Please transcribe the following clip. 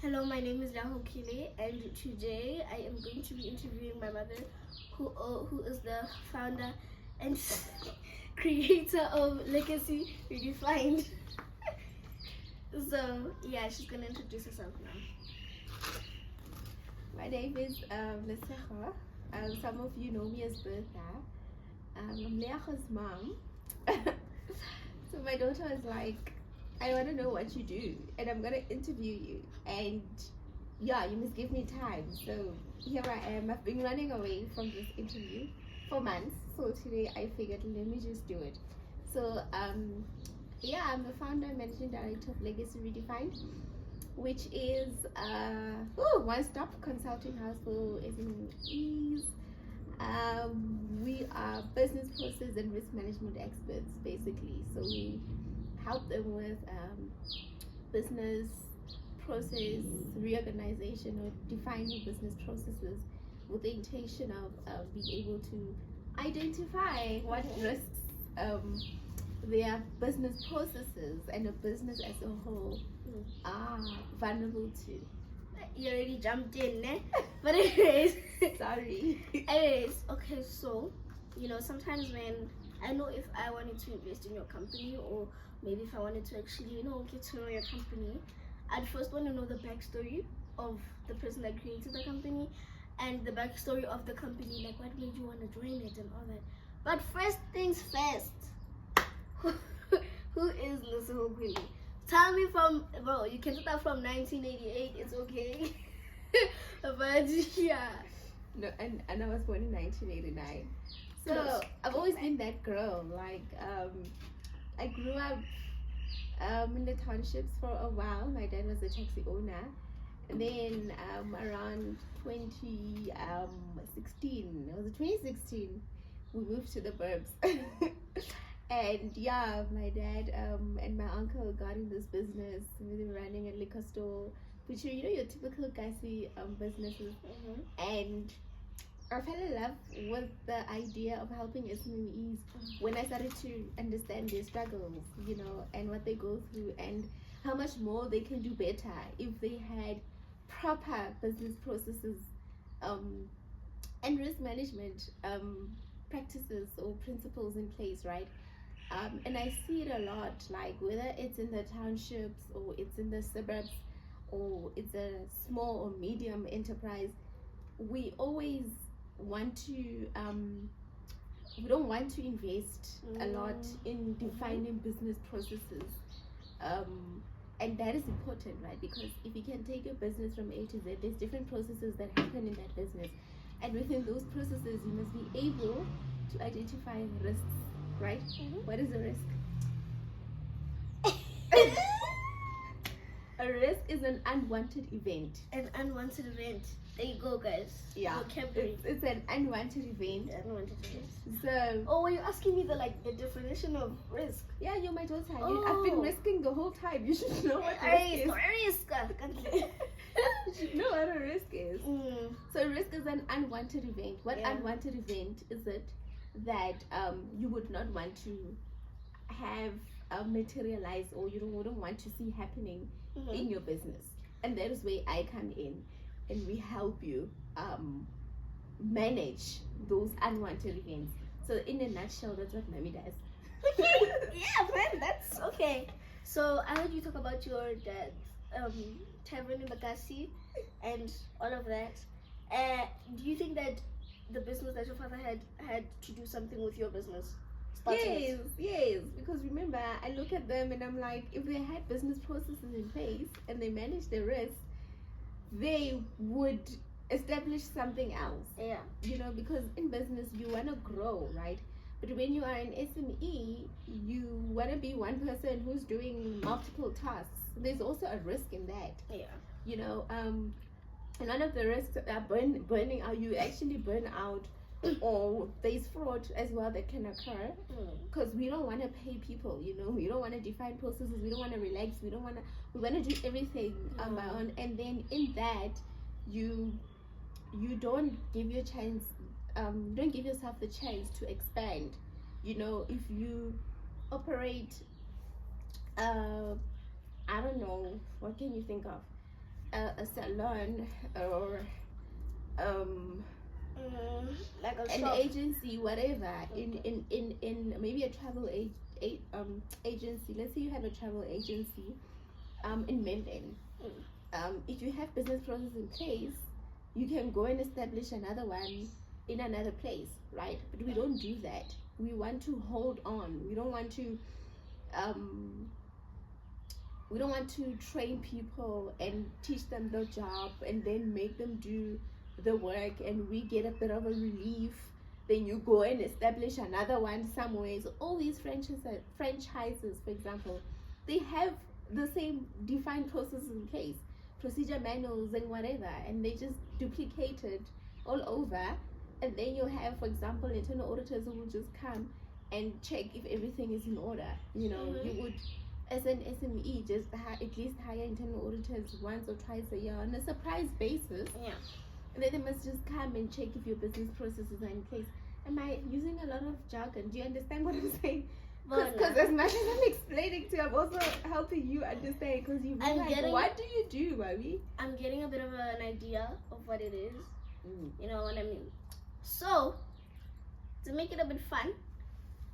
Hello, my name is Laho Kile, and today I am going to be interviewing my mother, who is the founder and creator of Legacy Redefined. So yeah, she's gonna introduce herself now. My name is Lesecha. Some of you know me as Bertha. I'm Leacha's mom. So my daughter was like, I want to know what you do, and I'm gonna interview you. And yeah, you must give me time. So here I am. I've been running away from this interview for months. So today I figured, let me just do it. So yeah, I'm the founder and managing director of Legacy Redefined, which is one-stop consulting house for SMEs. We are business process and risk management experts, basically. So we help them with business process reorganization or defining business processes with the intention of being able to identify what risks their business processes and a business as a whole are vulnerable to. You already jumped in, eh? But anyways, Sorry. Okay. So, sometimes when I know if I wanted to invest in your company, or maybe if I wanted to actually, get to know your company, I'd first want to know the backstory of the person that created the company and the backstory of the company, like what made you want to join it and all that. But first things first, who is Leseho Kile? Tell me bro, you can start from 1988, it's okay. But yeah. No, and I was born in 1989. So Close. I've always been that girl. Like I grew up in the townships for a while. My dad was a taxi owner. And then around 2016, it was 2016, we moved to the burbs. And yeah, my dad and my uncle got in this business. We were running a liquor store, which are, your typical Kasi businesses. And I fell in love with the idea of helping SMEs when I started to understand their struggles, and what they go through, and how much more they can do better if they had proper business processes and risk management practices or principles in place, right? And I see it a lot, like whether it's in the townships or it's in the suburbs or it's a small or medium enterprise, we always want to we don't want to invest a lot in defining business processes, and that is important, right? Because if you can take your business from A to Z, there's different processes that happen in that business, and within those processes you must be able to identify risks, right? What is a risk? A risk is an unwanted event. An unwanted event. There you go, guys. Yeah, it's an unwanted event. Unwanted event. So. Oh, were you asking me the definition of risk? Yeah, you're my daughter. I've been risking the whole time. You should know what risk is. You should know what a risk is. So risk is an unwanted event. What unwanted event is it that you would not want to have materialize, or you wouldn't want to see happening in your business? And that is where I come in, and we help you manage those unwanted events. So in a nutshell, that's what Mami does. Yeah, man, that's okay. So I heard you talk about your dad's tavern in Bakasi and all of that. Do you think that the business that your father had to do something with your business? Yes, because remember, I look at them and I'm like, if they had business processes in place and they managed their risk, they would establish something else. Yeah. Because in business you want to grow, right? But when you are an SME, you want to be one person who's doing multiple tasks. There's also a risk in that. Yeah. And one of the risks are burning out. You actually burn out, or there's fraud as well that can occur, because we don't want to pay people. We don't want to define processes. We don't want to relax. We want to do everything on our own. And then in that, you don't give your chance. Don't give yourself the chance to expand. If you operate, I don't know, what can you think of? a salon or like a an shop. agency, whatever, in maybe a travel agency. Let's say you have a travel agency in Menden. If you have business processes in place, you can go and establish another one in another place, right? But we don't do that. We want to hold on. We don't want to train people and teach them the job and then make them do the work, and we get a bit of a relief. Then you go and establish another one somewhere. So all these franchises, for example, they have the same defined processes in place, procedure manuals and whatever, and they just duplicate it all over. And then you have, for example, internal auditors who will just come and check if everything is in order. You know, you would, as an SME, just at least hire internal auditors once or twice a year on a surprise basis. Yeah. And then they must just come and check if your business processes are in place. Am I using a lot of jargon? Do you understand what I'm saying? Because as much as I'm explaining to you, I'm also helping you understand. Because you're like, what do you do, Bobby? I'm getting a bit of an idea of what it is. You know what I mean? So, to make it a bit fun,